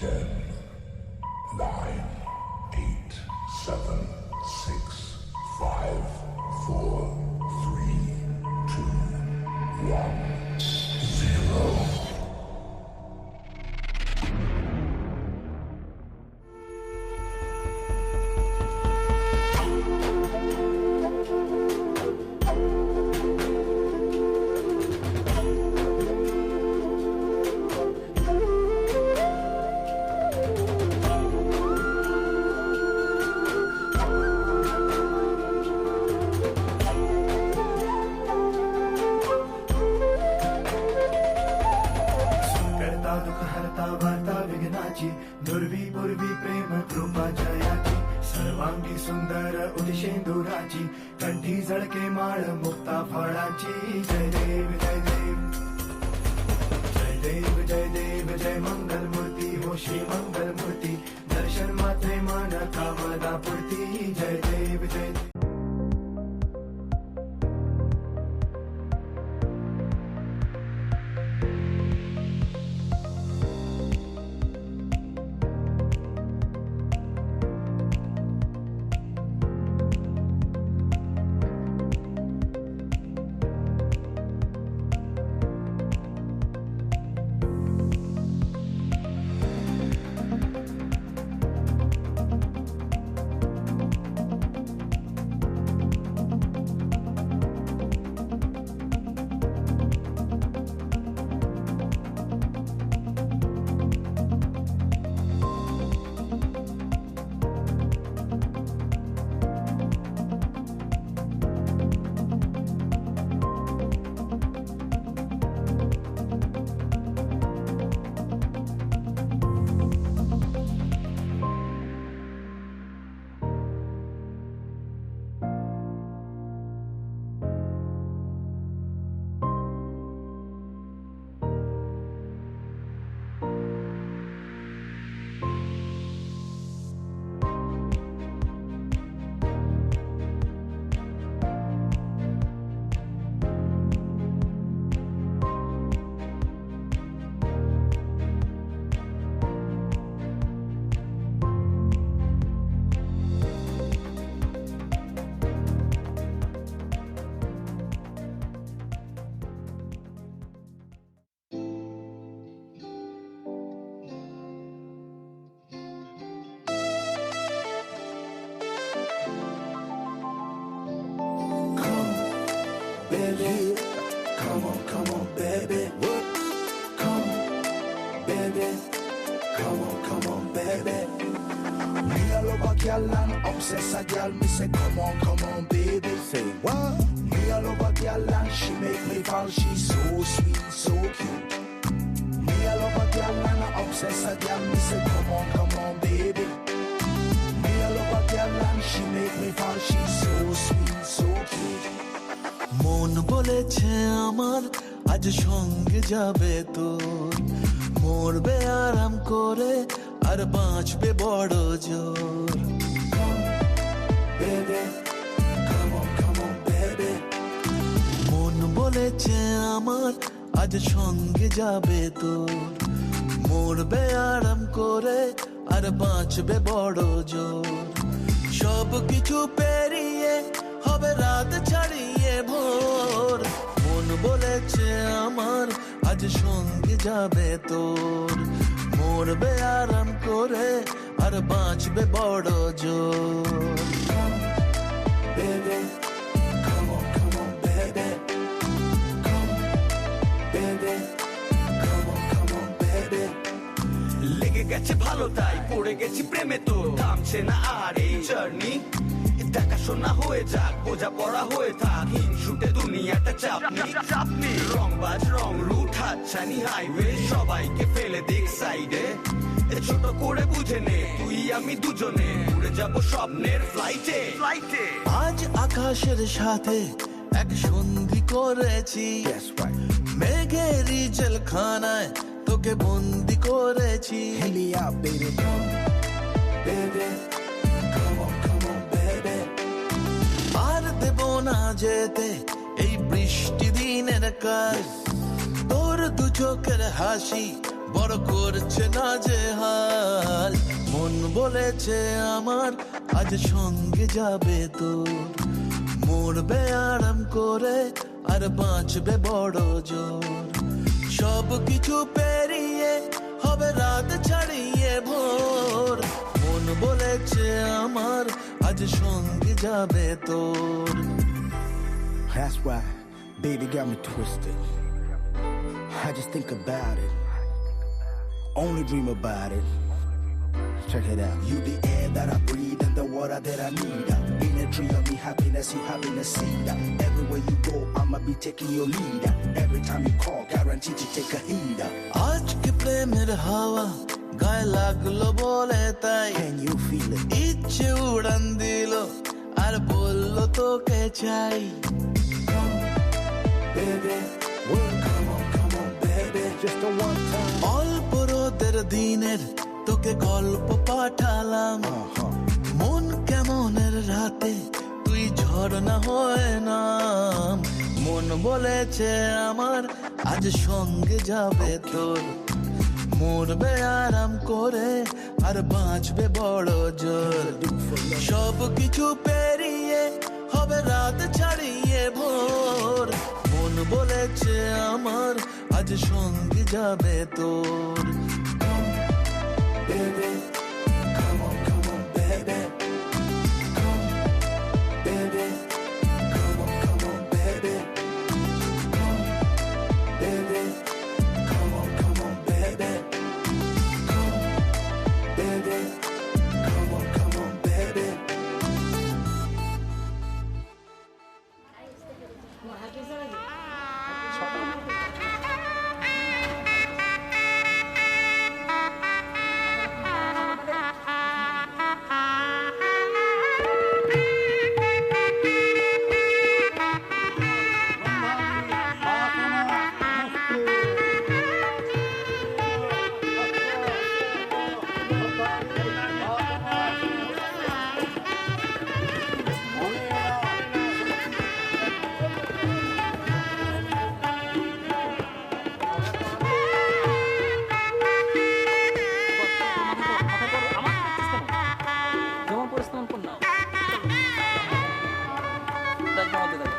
10, 9, 8, 7, 6, 5, 4, 3, 2, 1, 0. दुर्वी पूर्वी प्रेम कृपा जयाची सर्वांगी सुंदर उदिशेंदुराची कंठी झळके माळ मुक्ता फळाची जय देव जय देव जय देव जय देव जय मंगल मूर्ती हो श्री मंगल मूर्ती दर्शन मात्रे मन कामना पूर्ती जय देव जय देव. Baby, come on, baby. Come on, baby. Come on, baby. Me a love a girl and obsess a girl. Me say, come on, baby. Say what? Me a love a girl and she make me fall. She's so sweet, so cute. Me a love a girl and obsess a girl. Me say, come on, baby. Me a love a girl and she make me fall. She's so sweet, so cute. মন বলেছে আমার আজ সঙ্গে যাবে তোর মরবে আরাম করে আর বাঁচবে বড় জোর মন বলেছে আমার আজ সঙ্গে যাবে তোর মরবে আরাম করে আর বাঁচবে বড় জোর সব কিছু পেরিয়ে হবে রাত ছাড়িয়ে ভোর মন বলেছে আমার আজ সঙ্গে যাবে তোর মরবে আরাম করে আর বাঁচবে বড় জোর লেগে গেছে ভালো তাই পড়ে গেছি প্রেমে তো থামছে না আর এই জার্নি দেখাশোনা হয়ে যাক বোঝা পড়া হয়ে থাক হিংসুটে দুনিয়াটা চাপনি রংবাজ রং রুট হাতছানি হাইওয়ে সবাইকে ফেলে দিক সাইডে ছোট করে বুঝে নে তুই আমি দুজনে উড়ে যাব স্বপ্নের ফ্লাইটে আজ আকাশের সাথে এক সন্ধি করেছি মেঘেরই জেলখানায় তোকে বন্দি করেছি আর দেব না যেতে এই বৃষ্টি দিনের কাজ তোর দু চোখের হাসি বড় করছে না যে হাল। মন বলেছে আমার আজ সঙ্গে যাবে তোর, মরবে আরাম করে আর বাঁচবে বড় জোর। সব কিছু পেরিয়ে হবে রাত ছাড়িয়ে ভোর, মন বলেছে আমার আজ সঙ্গে যাবে তোর। That's why baby got me twisted. I just think about it, only dream about it. Check it out. You the air that I breathe and the water that I need. In a tree of me happiness, you having a seed. Everywhere you go, I'ma be taking your lead. Every time you call, guaranteed to take a heed. আজকে প্রেমের হাওয়া গায়ে লাগলো বলে তাই, Can you feel it? ইচ্ছে উড়ান দিল আর বললো তোকে চাই। Baby, well, come on, baby. Just a one time. অল্প রোদের দিনের তোকে গল্প পাঠালাম, মন কেমনের রাতে তুই ঝর্ণা হয়ে নাম। মন বলেছে আমার আজ সঙ্গে যাবে তোর, মরবে আরাম করে আর বাঁচবে বড় জোর। সব কিছু পেরিয়ে হবে রাত ছাড়িয়ে ভোর, মন বলেছে আমার আজ সঙ্গে যাবে তোর। Baby, come on, baby. Come, baby. Come on, baby. Come, baby. Come on, baby. Come, baby. Come on, baby. যেমন পরিস্থিতি তেমন নাও। দেখ জমাতে দেখ।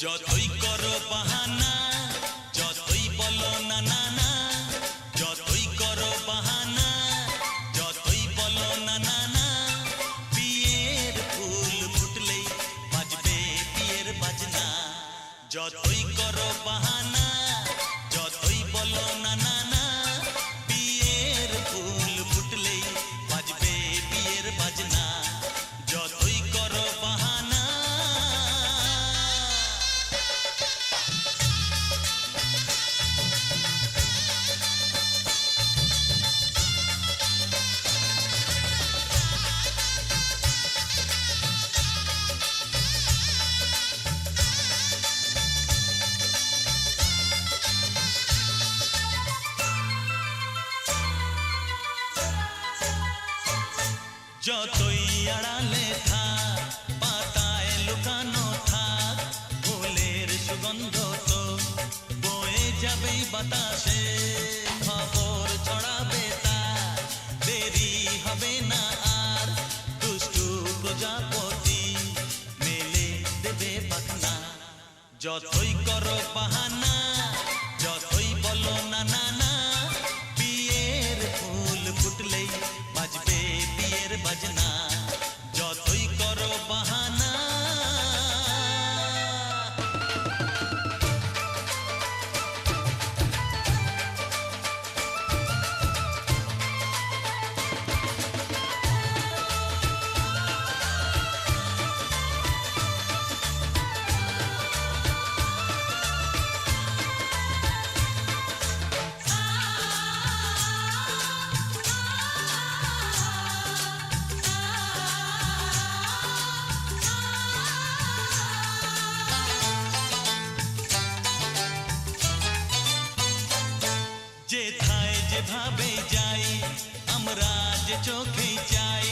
যতই করো বাহানা, যতই বলো না না না, যতই করো বাহানা, যতই বলো না না না, বিয়ের ফুল ফুটলেই বাজবে বিয়ের বাজনা। যতই করো বাহানা, যতই বলো না না না, বিয়ের ফুল ফুটলেই বাজবে বিয়ের বাজনা। যতই করো বাহানা। যতই আড়ালে থাক, পাতায় লুকানো থাক, ফুলের সুগন্ধ তো যাবেই বাতাসে, খবর ছড়াবে তার, দেরি হবে না আর, দুষ্টু প্রজাপতি মেলে দেবে পাখনা। যতই করো বাহানা, যতই বলো না না না, বিয়ের ফুল ফুটলেই বাজবে বিয়ের বাজনা। যতই করো বাহানা। যেথায় যেভাবে যাই আমরা যে চোখেই চাই,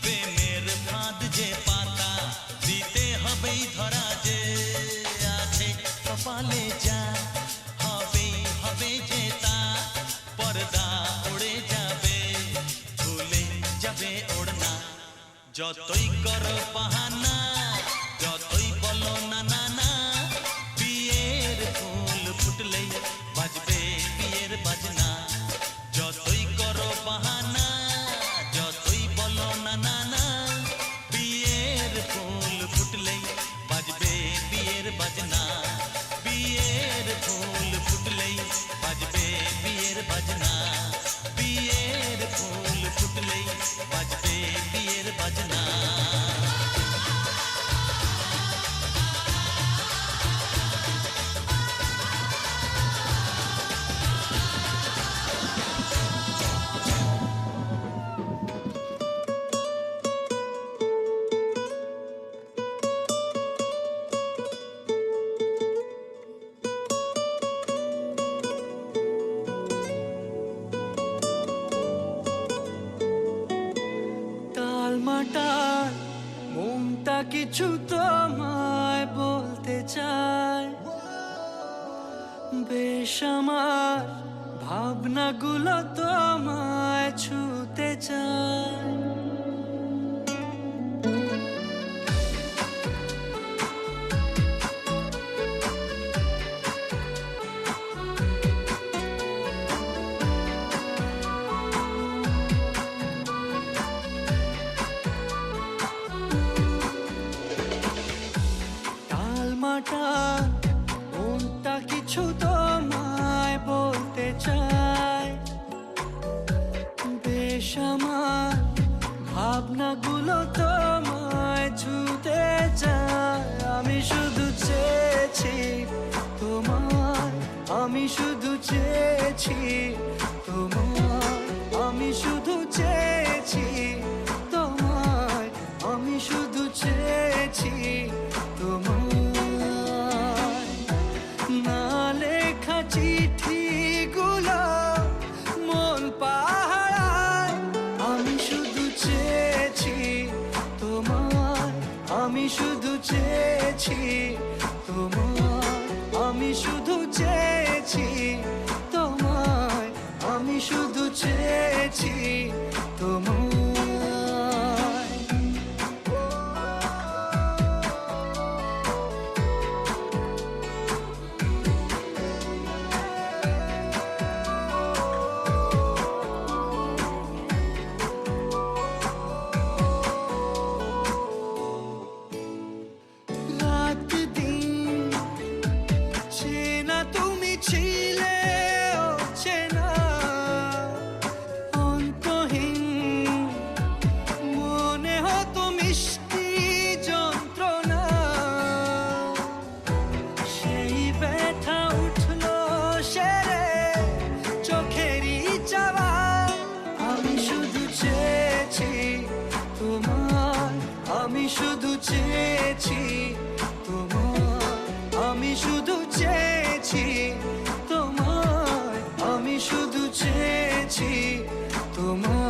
প্রেমের ফাঁদ যে পাতা দিতে হবেই ধরা, যে আছে কপালে যা হবেই হবে যে তা, পর্দা উড়ে যাবে ভুলে যাবে ওড়না। যতই করো বাহানা, যতই বলো না না না, বিয়ের ফুল ফুটলেই বাজবে বিয়ের বাজনা। যতই করো বাহানা, যতই বলো না না না, বিয়ের ফুল ফুটলেই বাজবে বিয়ের বাজনা। বিয়ের ফুল ফুটলেই বাজবে বিয়ের বাজনা। বিয়ের ফুল ফুটলেই বাজবে বিয়ের বাজনা। টালমাটাল মনটা কিছু তোমায় বলতে চায়, বেশ আমার ভাবনাগুলো তোমায় ছুতে চায়। টালমাটাল মনটা কিছু তোমায় বলতে চায়, বেশ আমার ভাবনাগুলো তোমায় ছুতে চায়। আমি শুধু চেয়েছি তোমায়, আমি শুধু চেয়েছি তোমায়, আমি শুধু চেয়েছি তোমায়, আমি শুধু চেয়েছি তোমায়। না লেখা চিঠিগুলো মন পাহারায়, আমি শুধু চেয়েছি তোমায়, আমি শুধু চেয়েছি তোমায়, আমি শুধু চেয়েছি তোমায়, আমি শুধু চেয়েছি তোমায়। রাত দিন চেনা তুমি ছিলে চেনা, অন্তহীন মনে হতো মিষ্টি যন্ত্রণা। সেই ব্যথা উঠলো সেরে চোখেরই চাওয়া। আমি শুধু চেয়েছি তোমায়, আমি শুধু চেয়েছি তোমায়, আমি শুধু চেয়েছি তোমায়, আমি শুধু চেয়েছি তোমায়।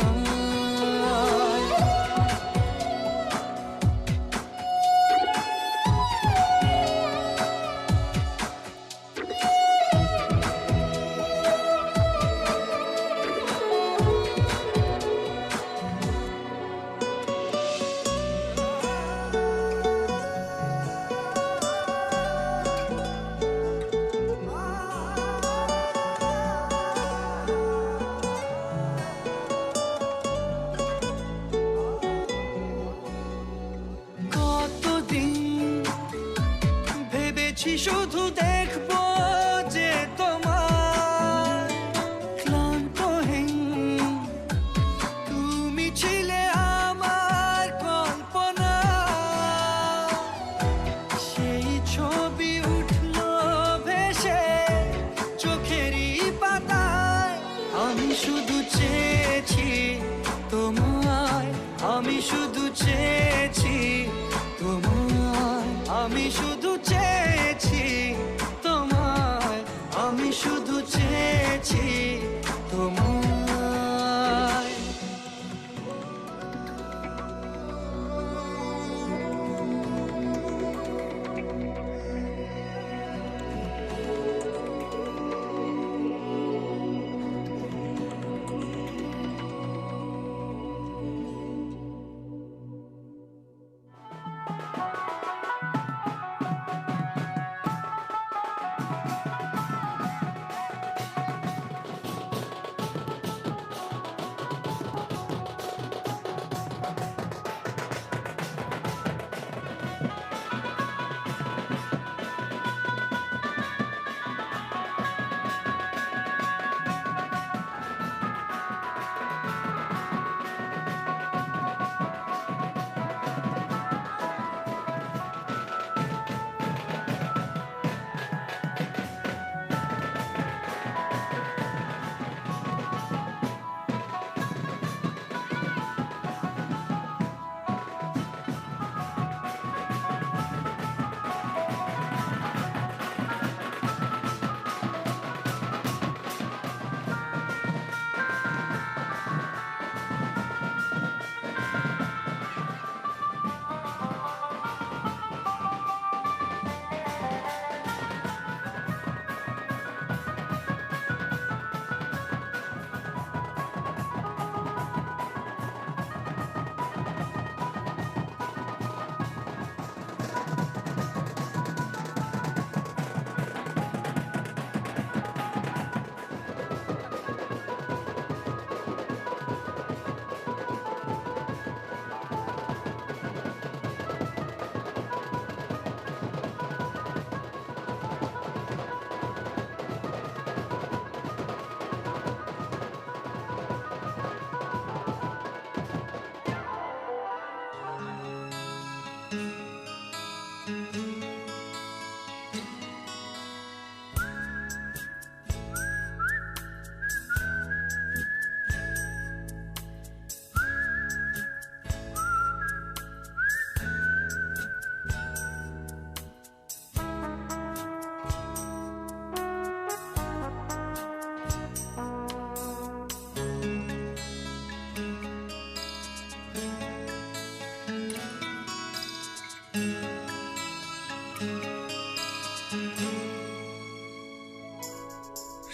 শুধু দেখবো যে তোমার ক্লান্তহীন তুমি ছিলে আমার কল্পনা সেই ছবি উঠলো ভেসে চোখেরই পাতায় আমি শুধু চেয়েছি তোমায় আমি শুধু চেয়েছি তোমায় আমি শুধু চেয়েছি তোমায় আমি শুধু চেয়েছি তোমায়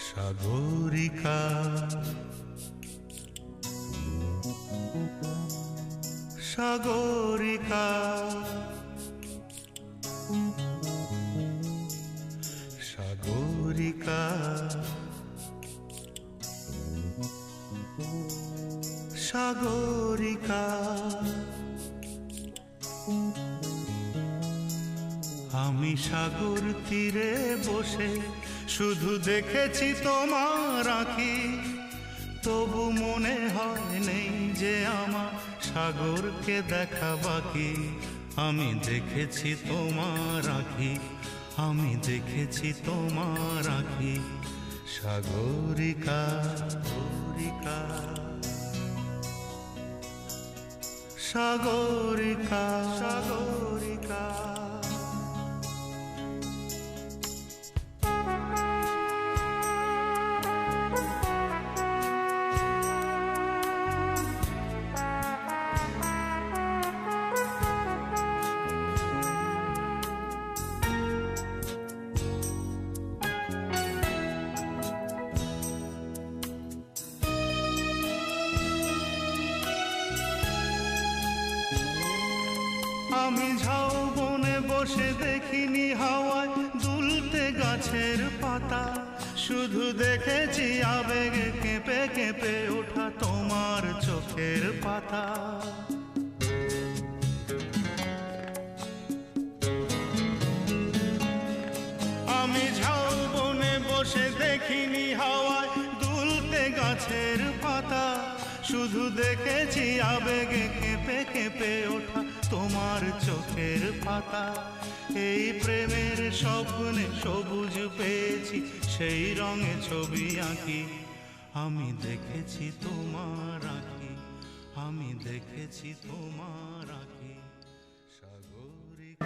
সাগরিকা সাগরিকা সাগরিকা সাগরিকা আমি সাগর তীরে বসে শুধু দেখেছি তোমার আঁখি তবু মনে হয় নেই যে আমার সাগরকে দেখা বাকি আমি দেখেছি তোমার আঁখি আমি দেখেছি তোমার আঁখি সাগরিকা সাগরিকা সাগরিকা সাগরিকা আমি ঝাউবনে বসে দেখিনি হাওয়ায় দুলতে গাছের পাতা শুধু দেখেছি আবেগে কেঁপে কেঁপে ওঠা তোমার চোখের পাতা দেখিনি হাওয়ায় দুলতে গাছের পাতা, শুধু দেখেছি আবেগে কেঁপে কেঁপে ওঠা তোমার চোখের পাতা। এই প্রেমের স্বপ্নে সবুজ পেয়েছি, সেই রঙে ছবি আঁকি। আমি দেখেছি তোমার আঁকি, আমি দেখেছি তোমার আঁকি সাগরিক।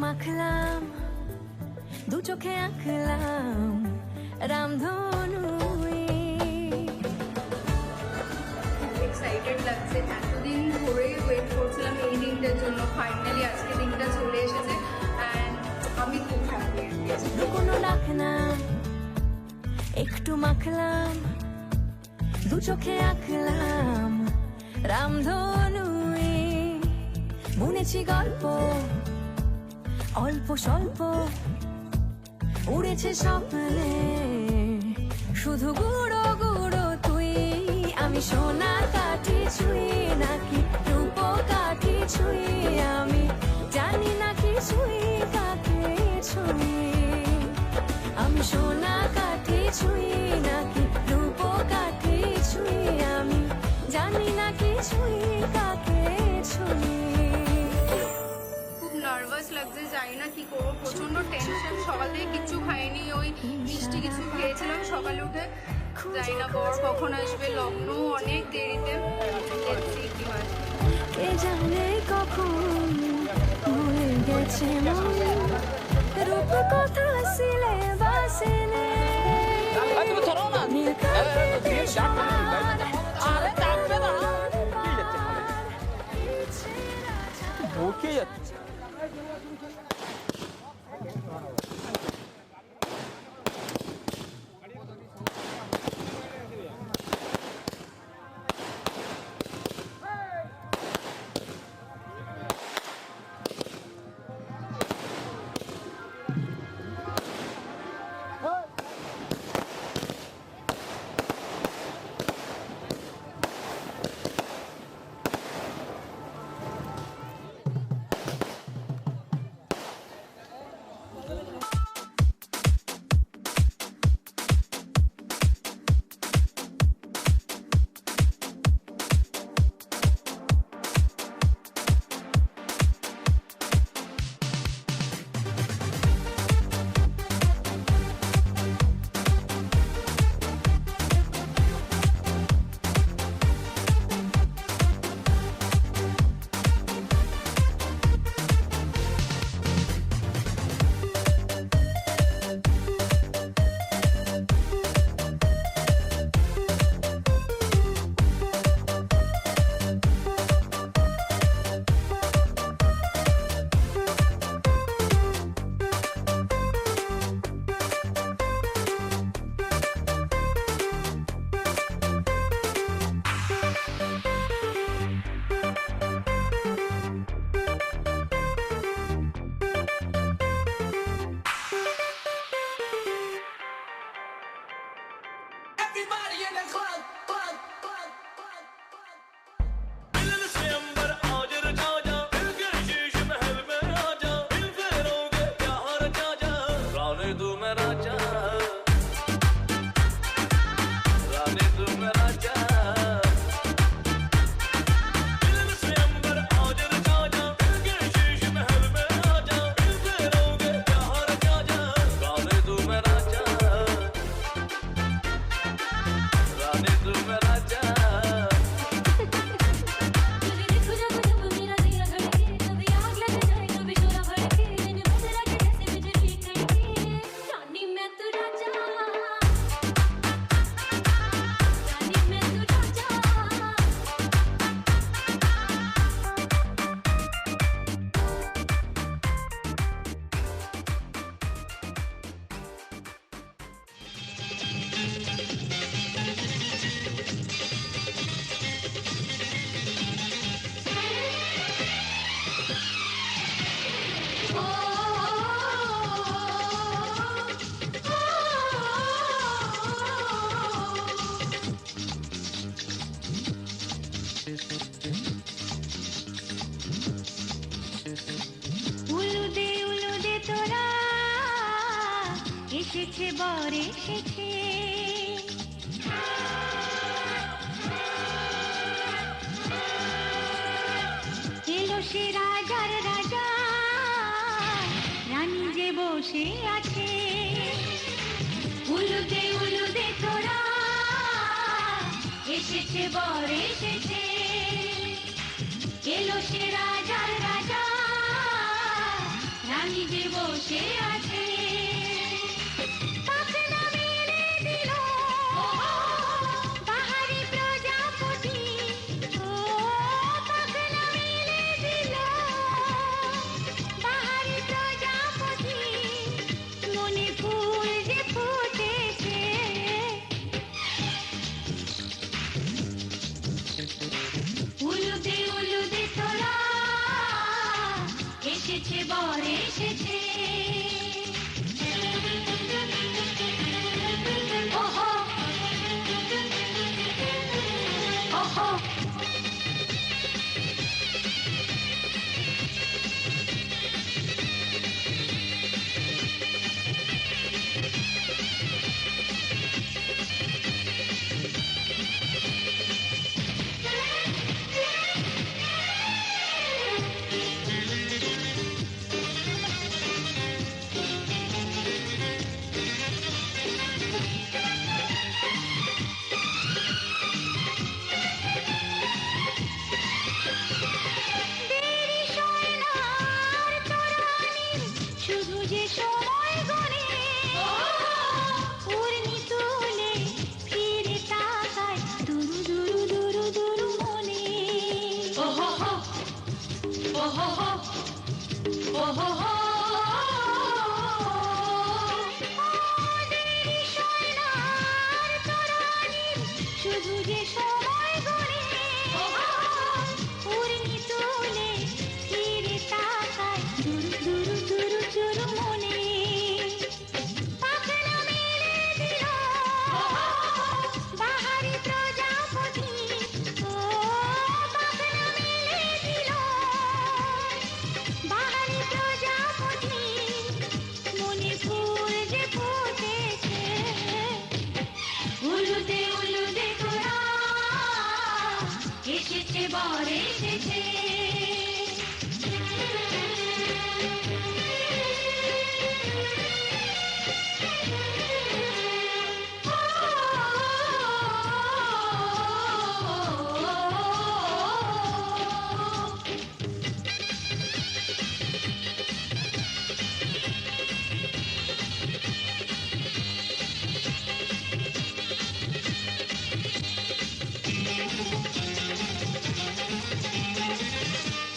মাখলাম দু চোখে আঁকলাম রামধনু এক্সাইটেড লাগছে, এতদিন ধরে ওয়েট করছিলাম এই দিনটার জন্য, ফাইনালি আজকে দিনটা চলে এসেছে অ্যান্ড আমি খুব হ্যাপি। কোনো রাখলাম একটু মাখলাম দু চোখে আঁকলাম রামধনু বুনেছি গল্প অল্প স্বল্প উড়েছে স্বপ্নে শুধু গুঁড়ো গুঁড়ো তুই আমি সোনা কাঠি ছুঁই নাকি রূপ কাঠি ছুঁই আমি জানি না কি ছুঁই কাকে ছুঁই আমি সোনা কাঠি ছুঁই নাকি রূপ কাঠি ছুঁই আমি জানি না কি ছুঁই কাকে ছুঁই। খুব নার্ভাস লাগছে, জানি না কি করবো, প্রচন্ড টেনশন। সকাল থেকে কিচ্ছু খাইনি, ওই মিষ্টি কিছু খেয়েছিলাম সকালে উঠে। জানি না বর কখন আসবে, লগ্ন অনেক দেরিতে, দেখছি কি হয়। কে জানে কখন ভুলে গেছে মন রূপ কথা সিলে বাসে নে নীল কাপড়ে সবার আরে ডাকবে না ঢুকে যাচ্ছে এসেছে বর এসেছে এলো সে রাজার রাজা রানী যে বসে আছে উলুদে তোরা এসেছে বর এসেছে এলো সে রাজার রাজা রানী বসে আছে পাখনা মেলে দিল বাহারি প্রজাপতি ও পাখনা মেলে দিল বাহারি প্রজাপতি মনে ফুল যে ফুটেছে উলুদে তোরা এসেছে বর এসেছে ওহো ওহো দেরি সয় না আর তরানির শুধু যে সময় গনে উর্মি তুলে ফিরে তাকায় দুরু দুরু দুরু দুরু মনে ওহো হো ওহো হো ওহো হো দেরি সয় না আর তরানির শুধু যে সময় গনে উর্মি তুলে ফিরে তাকায় দুরু দুরু দুরু দুরু মনে পাখনা মেলে দিল বাহারি প্রজাপতি ও পাখনা মেলে দিল বাহারি প্রজাপতি মনে ফুল যে ফুটেছে উলুদে তোরা এসেছে বর এসেছে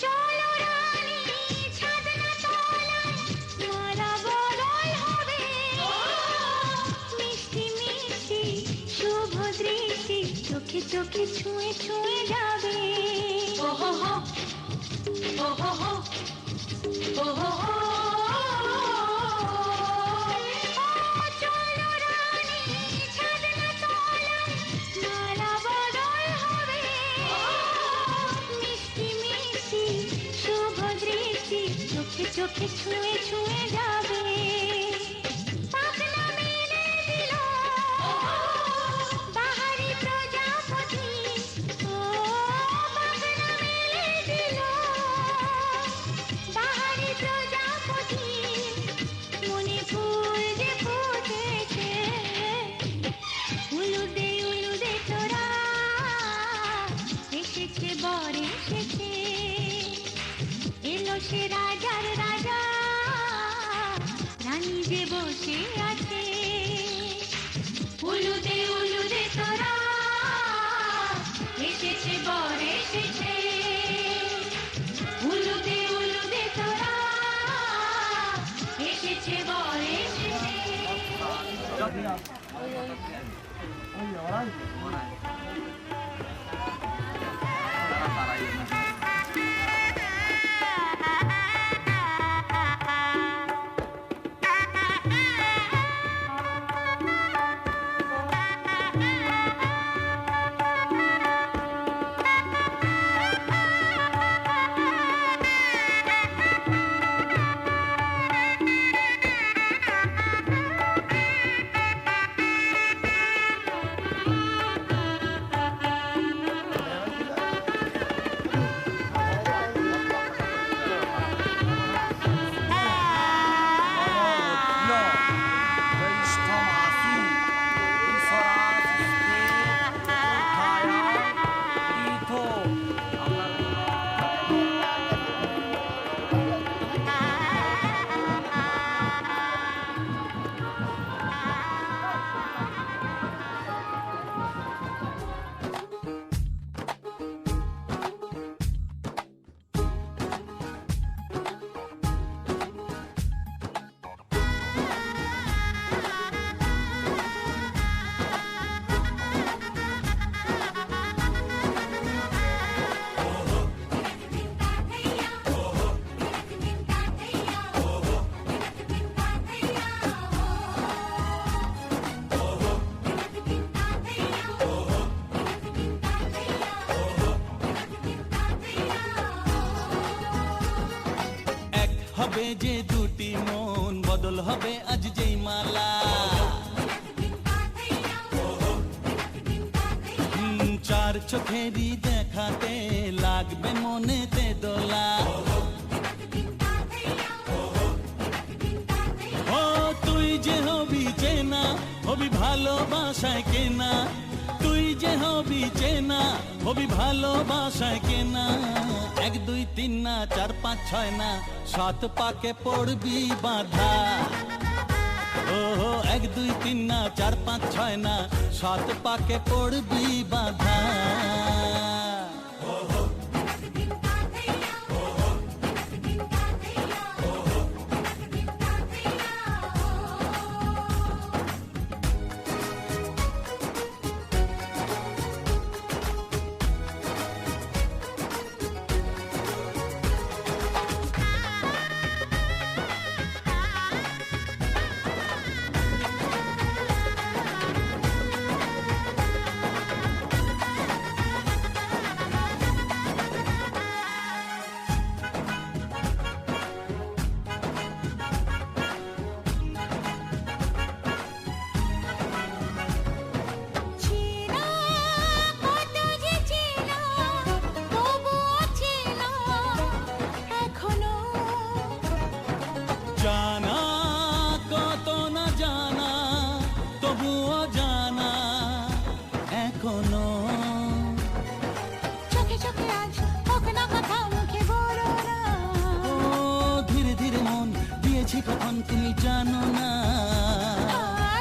চলো রানী ছাদনা তলায় মালা বদল হবে মিষ্টি মিষ্টি শুভ দৃষ্টি চোখে চোখে ছুঁয়ে ছুঁয়ে যাবে ওহো হো ওহো হো ওহো হো চলো রানী ছাদনা তলায় মালা বদল হবে মিষ্টি মিষ্টি শুভ দৃষ্টি চোখে চোখে ছুঁয়ে ছুঁয়ে যাবে পাখনা মেলে দিল বাহারি প্রজাপতি ও পাখনা মেলে দিল বাহারি প্রজাপতি মনে ফুল যে ফুটেছে উলুদে তোরা এসেছে বর এসেছে এলো সে রাজার রাজা রানী যে বসে আছে উলুদে তোরা এসেছে বর এসেছে উলুদে তোরা এসেছে বর এসেছে হবে যে দুটি মন, বদল হবে আজ যেই মালা। চার চোখেরই দেখাতে লাগবে মনেতে দোলা। ও তুই যে হবি চেনা, হবি ভালোবাসায় কেনা। তুই যে হবি চেনা, হবি ভালোবাসায় কেনা। 1 2 3 না 4 5 6 না 7 পাকে পড়বি বাঁধা। ও 1 2 3 না 4 5 6 না 7 পাকে পড়বি বাঁধা। জানা কত না জানা, তবুও জানা এখনো। চোখে চোখে আজ হোক না কথা মুখে বলো না। ও ধীরে ধীরে মন দিয়েছি কখন তুমি জানো না।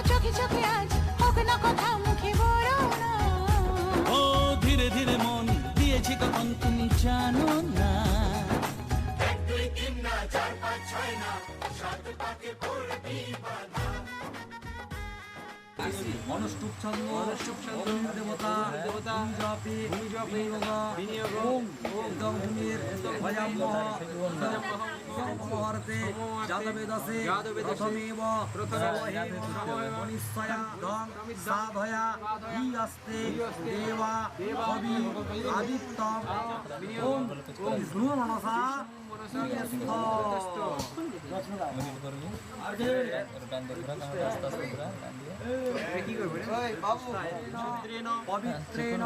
চোখে চোখে আজ হোক না কথা মুখে বলো না। ও ধীরে ধীরে মন দিয়েছি কখন তুমি জানো না। অনুষ্ঠুপ ছন্দ দেবতা বিনিয়োগ একদম ভূমির ভয়াবহতে যাদবেদসে প্রথমেব নিশ্চয়া ধম সাধয়া ই আস্তে দেবা কবি আদিত্যম ওম বিষ্ণু মনসা পবিত্রেণ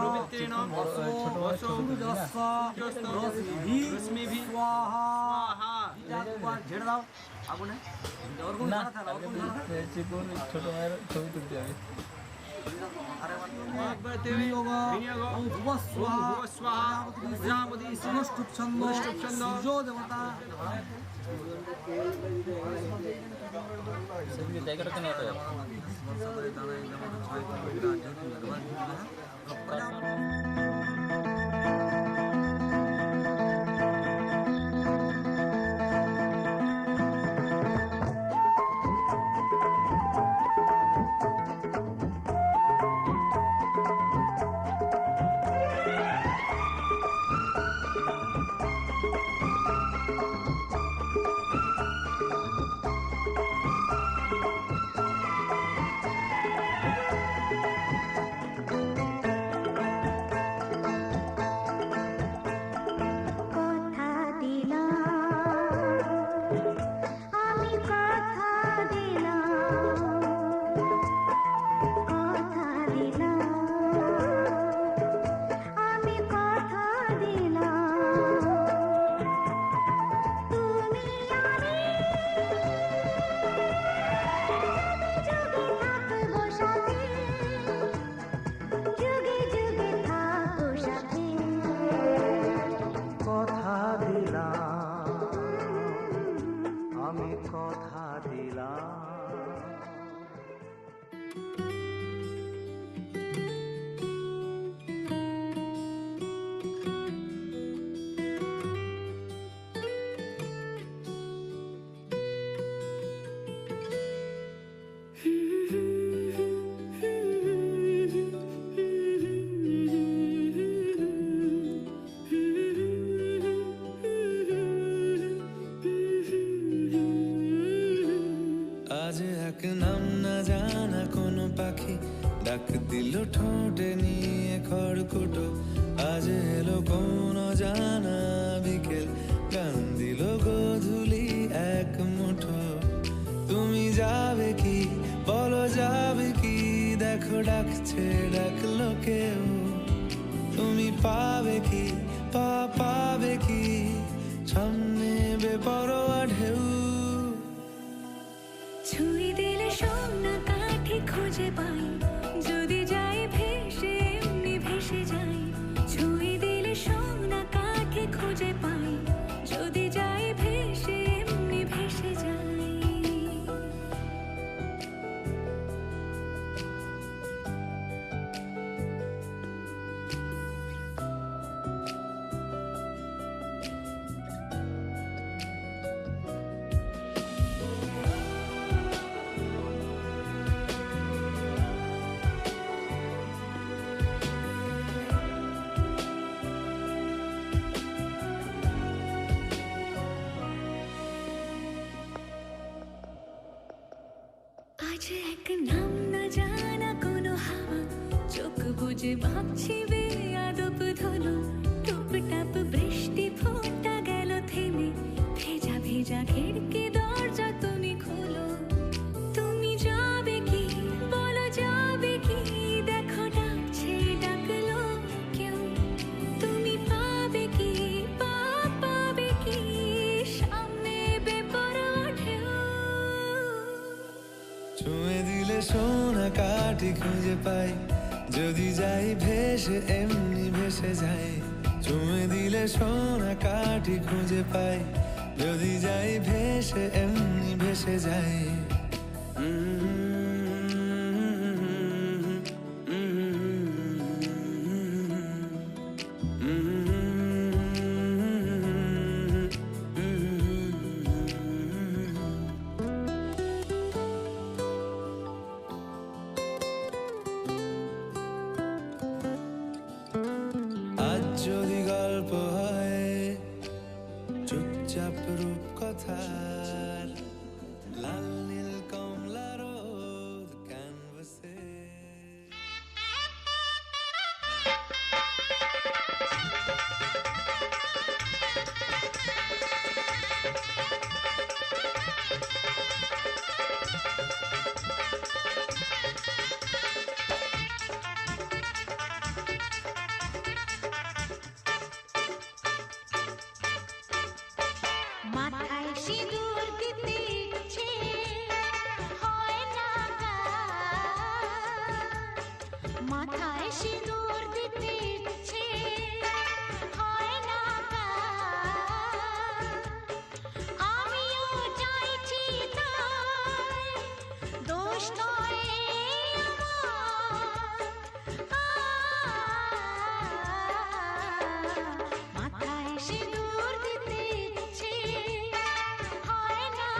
রশ্মিভি স্বাহা। ঝেড়ে দাও আগুনে। ছোট মায়ের ছবি তুলতে হবে। সূর্য দেবতা জায়গাটা কেন ডাক দিল ঠোঁটে নিয়ে খড়কুটো, আজ এলো কোন জানা বিকেল, গান দিল গোধূলি এক মুঠো। তুমি যাবে কি বলো, যাবে কি? দেখো ডাকছে, ডাকলো কেউ। তুমি পাবে কি পাবে কি সামনে বেপরোয়া ঢেউ? ছুঁয়ে দিলে সোনা কাঠি খুঁজে পাই, যদি যাই ভেসে এমনি ভেসে যাই। ছুঁয়ে দিলে সোনা কাঠি খুঁজে পাই, যদি যাই ভেসে এমনি ভেসে যাই। আজ এক নাম না জানা কোনো হাওয়া, চোখ বুঝে ভাবছি বেয়াদব ধলো। টুপটাপ বৃষ্টি ফোঁটা গেল থেমে, ভেজা ভেজা খিড়কি দরজা তুমি খোলো। তুমি যাবে কি বলো, যাবে কি? দেখো ডাকছে, ডাকলো কেউ। তুমি পাবে কি পাবে কি সামনে বেপরোয়া ঢেউ? ছুঁয়ে দিলে সোনা কাঠি খুঁজে পাই, যদি যাই ভেসে এমনি ভেসে যাই। ছুঁয়ে দিলে সোনা কাঠি খুঁজে পাই, যদি যাই ভেসে এমনি ভেসে যাই। আজ যদি গল্প হয় চুপচাপ রূপকথার, লাল নীল কমলা রোদ ক্যানভাসে। মাথায় সিঁদুর দিতে ইচ্ছে হয় না কার, মাথায় সিঁদুর দিতে ইচ্ছে হয় না কার। আমিও চাইছি তাই, দোষ নয় আমার। মাথায় সিঁদুর দিতে ইচ্ছে হয় না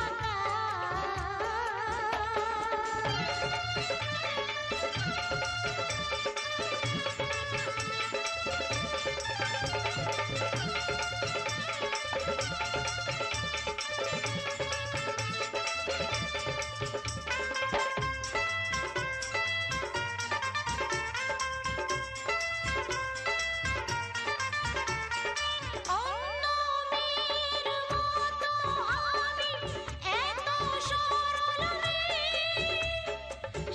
অন্য মেয়ের মতো আমি এত সরল মেয়ে,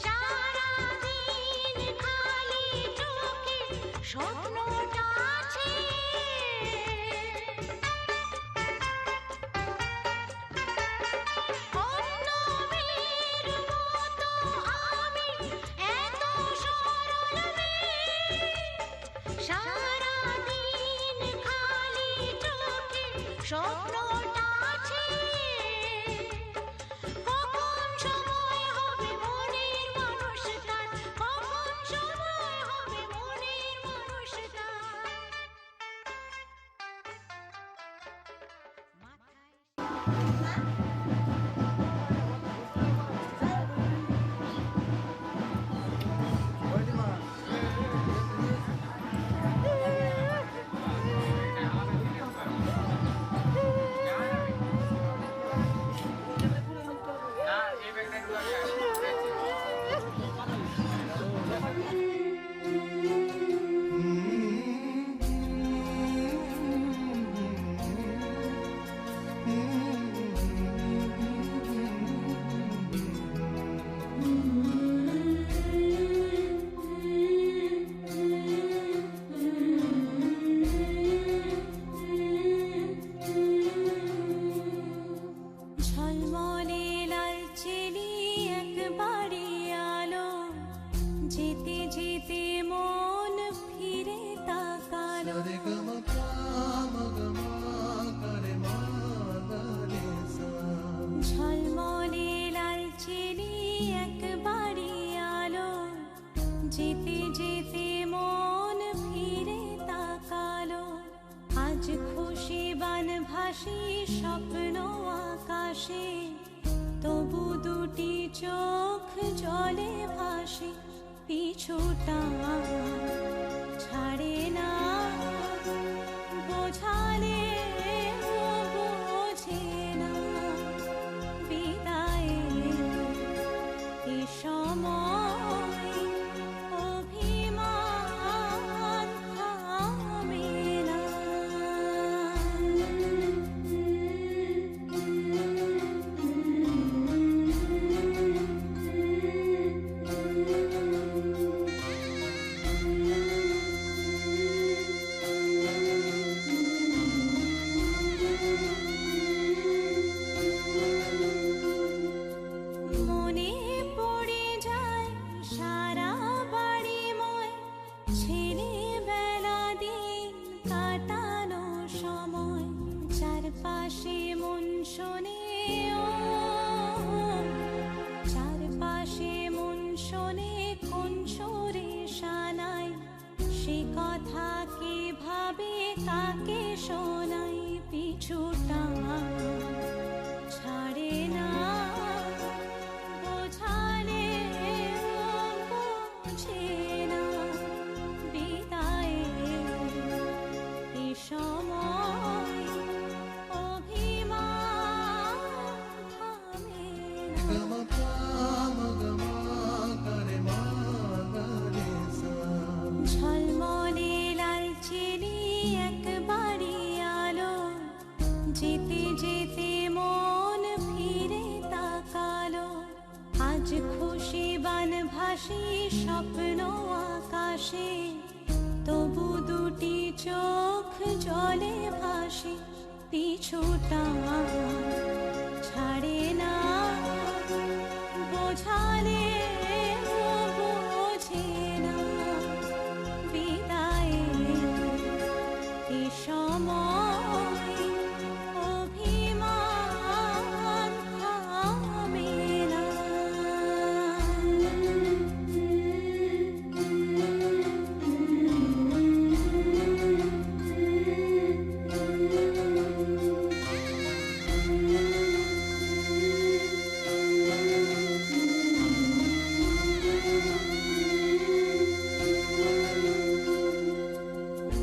সারাদিন খালি চোখে স্বপ্নটা আছে। অন্য মেয়ের মতো আমি এত সরল মেয়ে, সারাদিন খালি চোখে স্বপ্নটা আছে। কখন সময় হবে মনের মানুষ তার, কখন সময় হবে মনের মানুষ তার। তাকালো ঝলমলে লালচেরি একবারই আলো যেতে যেতে মন ফিরে তাকালো আজ খুশি বানভাসী স্বপ্ন আকাশে তবু দুটি চোখ জলে ভাসে পিছুটা ছাড়ে না বোঝালে বোঝে না বিদায়ে এ সময় অভিমান থামে না মনে পড়ে যায় সারা বাড়িময় ছেলেবেলা দিন কাটানো সময় চারপাশে মন শোনে ও চারপাশে মন শোনে কোন সুরে শানাই সে কথা কে ভাবে কাকে শোনাই পিছুটা ছাড়ে না বোঝালে বোঝে না বিদায়ে এ সময় অভিমান থামে ঝলমলে লালচেরি একবারই আলো যেতে যেতে মন ফিরে তাকালো আজ খুশি বানভাসী স্বপ্ন আকাশে তবু দুটি চোখ জলে ভাসে পিছুটা ছাড়ে না বোঝালে বোঝে না বিদায়ে এ সময় অভিমান থামে না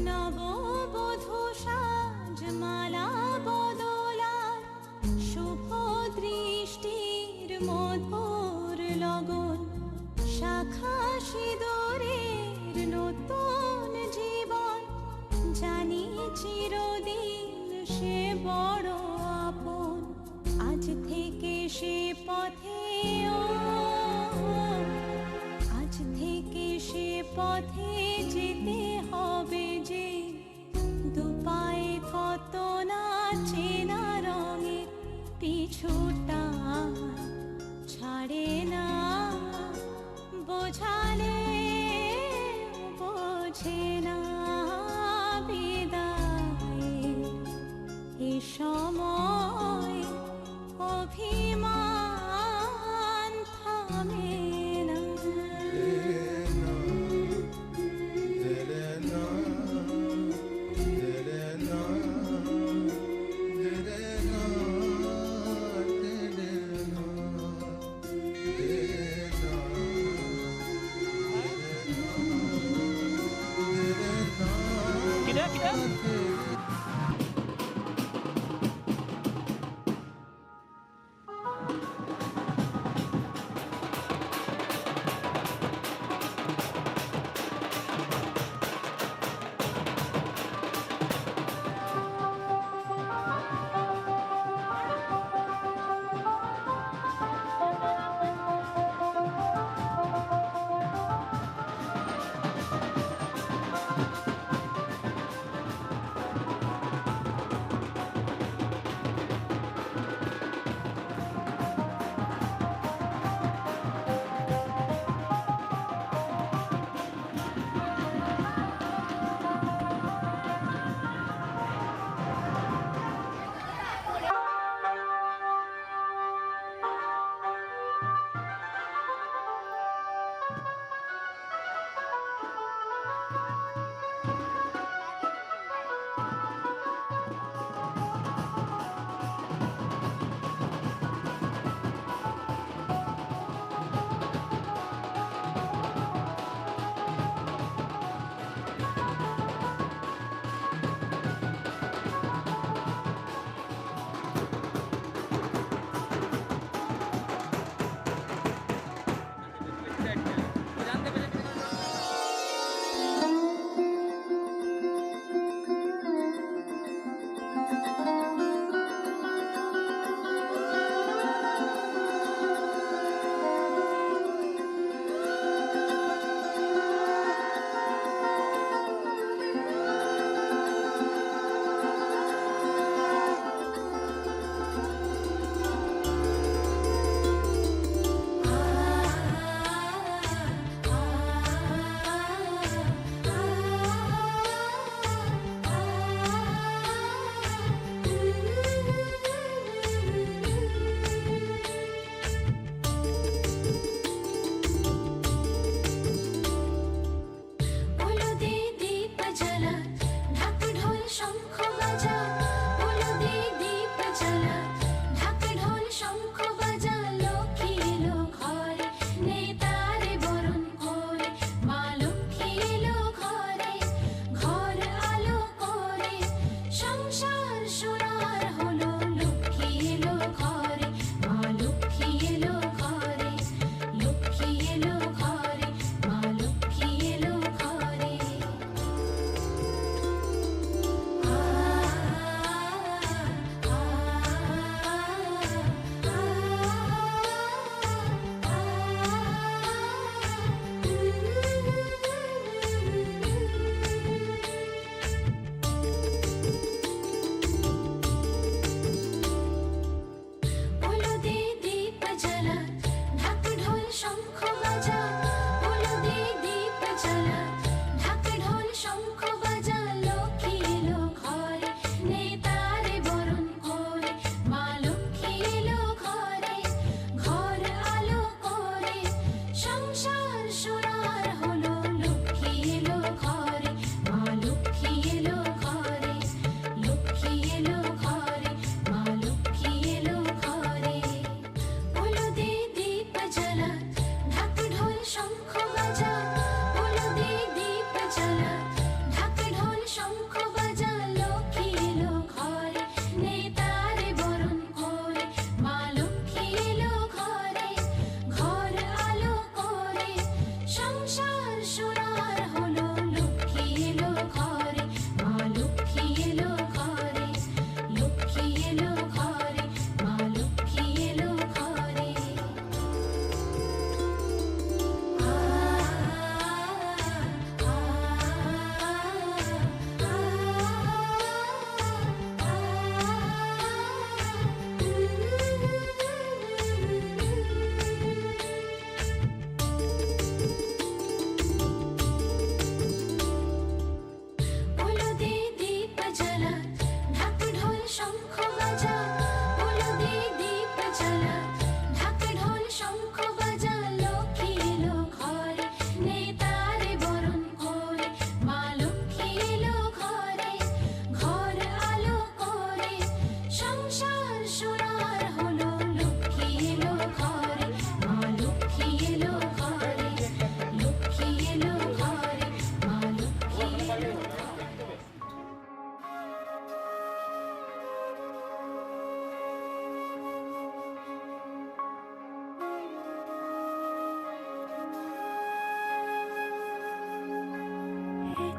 নববধূ সাজমালা বদলার শুভ দৃষ্টির মধুর লগন শাখা সিঁদুরের নতুন জীবন জানি চিরদিন সে বড় আপন আজ থেকে সে পথে ও আজ থেকে সে পথে যেতে হবে যে দুপায়ে কত না চেনা রঙে পিছুটা ছাড়ে না বোঝালে বোঝে না বিদায়ে এ সময় অভিমান থামে না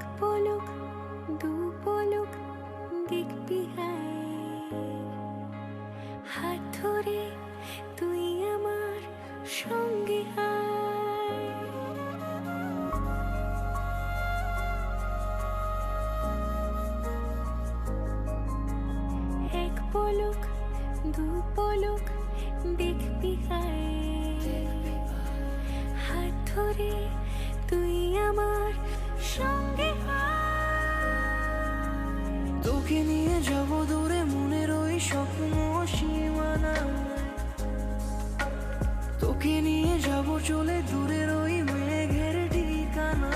এক পলক দু পলক দেখবি হাত ধরে তুই আমার সঙ্গে এক পলক দু পলক দেখবি হাত ধরে তুই আমার সঙ্গে তোকে নিয়ে যাব দূরে মনের ওই স্বপ্ন সীমানা তোকে নিয়ে যাব চলে দূরের ওই মেঘের ঠিকানা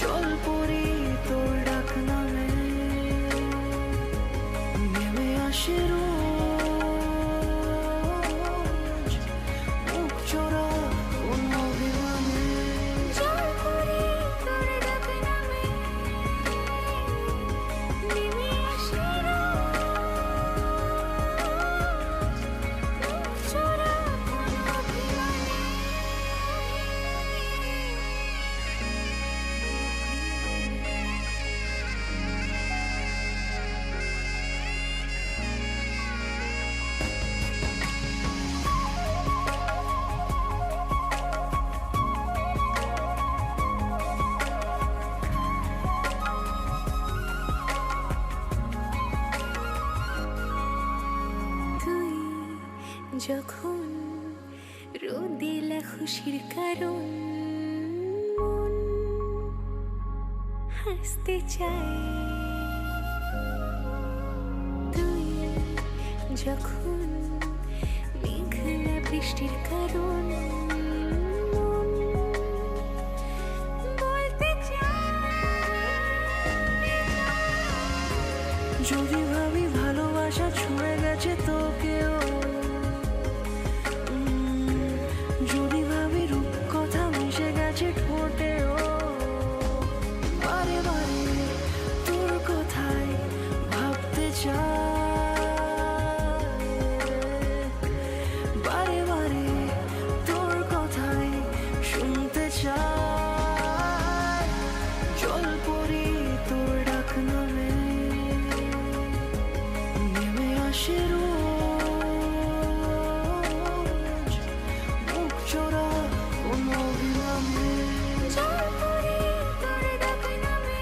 জল পরি তোর ডাক নামে নেমে আসে রোজ মুখ চোরা কোন অভিমানে জল পরি তোর ডাক নামে নেমে আসে রোজ চোরা কোন অভিমানে তুই যখন রোদেলা খুশির কারণ মন হাসতে চায় তুই যখন মেঘলা বৃষ্টির কারণ মন বলতে চায় যদি ভাবি ভালোবাসা ছুঁয়ে গেছে তোকেও যদি ভাবি রূপ কথা মিশে গেছে ঠোঁটেও বারে বারে তোর কথাই ভাবতে চাই বারে বারে তোর কথাই শুনতে চাই জল পরি তোর ডাক নামে নেমে আসে রোজ মুখ চোরা কোন অভিমানে জল পরি তোর ডাক নামে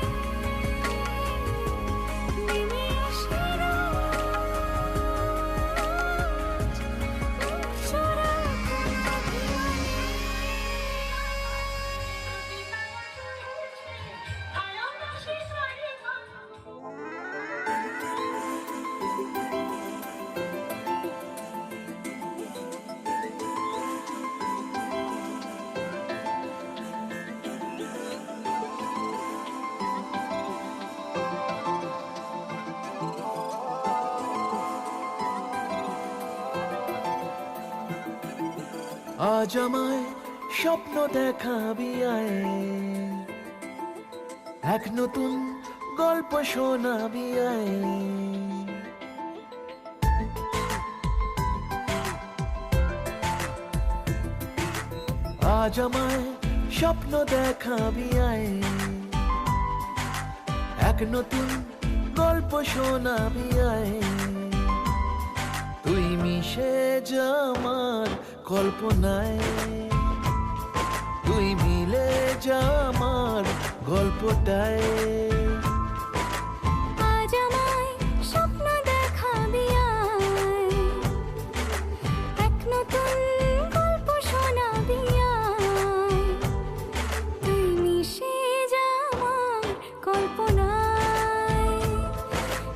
নেমে আসে রোজ মুখ চোরা কোন অভিমানে আজ আমায় স্বপ্ন দেখাবি আয় এক নতুন গল্প শোনাবি আয় আজ আমায় স্বপ্ন দেখাবি আয় এক নতুন গল্প শোনাবি আয় তুই মিশে যা আমার কল্পনায় তুই মিলে যা আমার গল্পটায় আজ আমায় স্বপ্ন দেখাবি আয় এক নতুন গল্প শোনাবি আয় তুই মিশে যা আমার কল্পনায়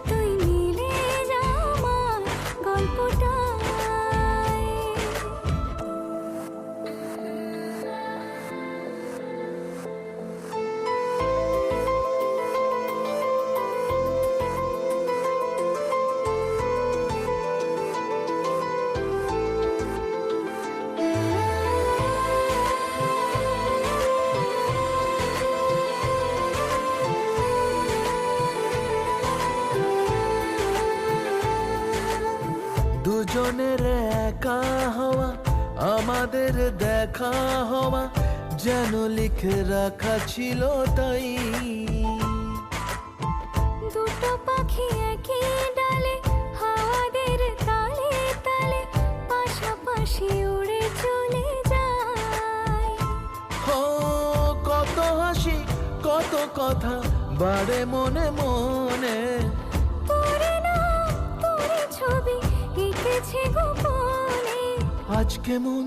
তুই মিলে যা আমার গল্পটায় দুজনের একা হওয়া আমাদের দেখা হওয়া যেন লিখে রাখা ছিল তাই। দুটো পাখি একই ডালে হাওয়াদের তালে তালে পাশাপাশি উড়ে চলে যায়। ও কত হাসি কত কথা বাড়ে মনে মনে, তোরে না তোরে ছবি এঁকেছে গোপনে। আজ কেমন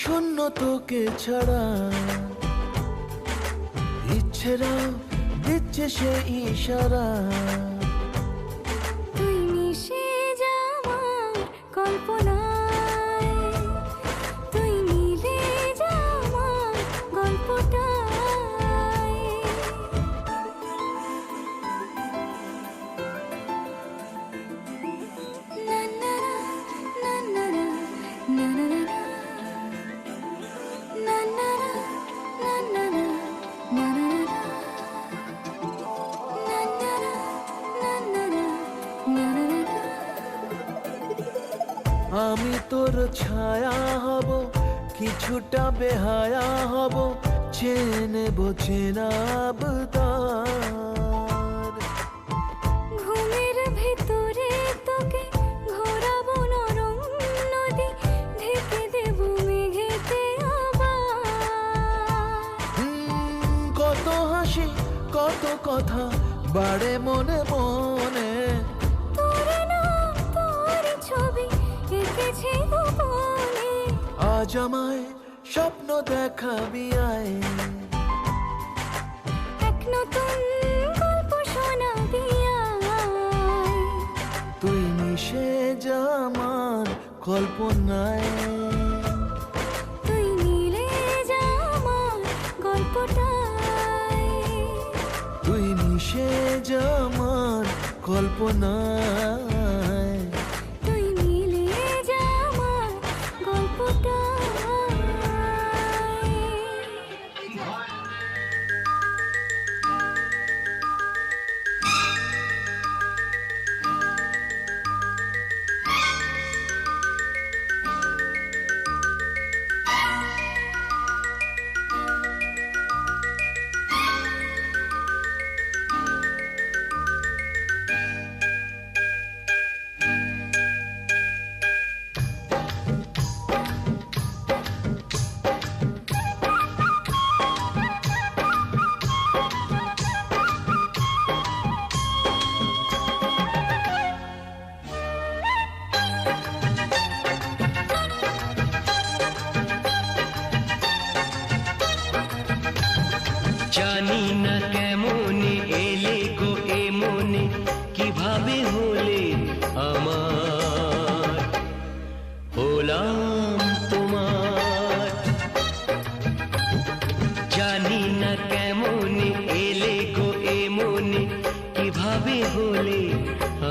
শূন্য তোকে ছাড়া, ইচ্ছেরা দিচ্ছে সে ইশারা। তুই মিশে যা আমার কল্পনায়, তুই মিলে যা আমার গল্পটায়। না না না না না না না না না। Na na na na na na na na আমি তোর ছায়া হব, কিছুটা বেহায়া হব, চেনে নেব চেনাব তার। ঘুমের ভেতরে তোকে ঘোরাবো নরম নদী, ঢেকে দেব মেঘেতে আবার। কত হাসি কত কথা বাড়ে মনে মনে, তোরে না তোর ছবি এঁকেছে গোপনে। আজ আমায় স্বপ্ন দেখাবি আয়, এক নতুন গল্প শোনাবি আয়। তুই মিশে যা আমার কল্পনায়, তুই মিলে যা আমার গল্পটায়। তুই মিশে যা আমার কল্পনায়, তুই মিলে যা আমার গল্পটায়। জানি না কেমনে এলে গো এ মনে, কিভাবে হলে আমার, হলাম তোমার। জানি না কেমনে এলে গো এ মনে, কিভাবে হলে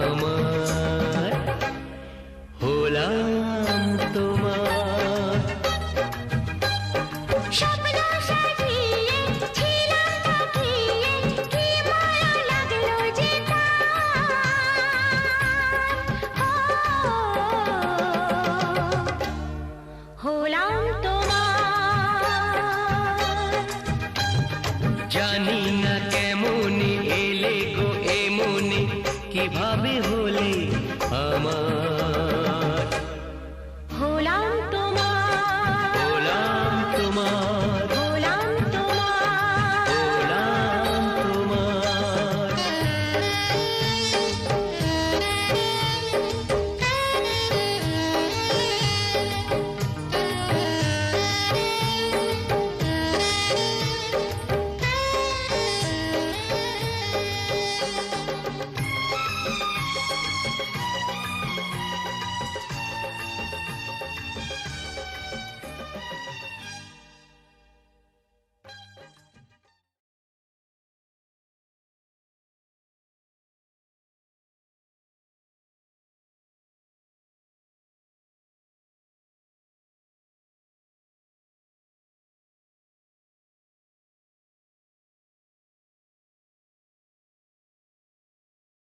আমার, হলাম তোমার। স্বপ্ন সাজিয়ে ছিলাম তাকিয়ে, কি মায়া লাগলো যে তার। হলাম তোমার। জানি না কেমনে এলে গো এ মনে, কিভাবে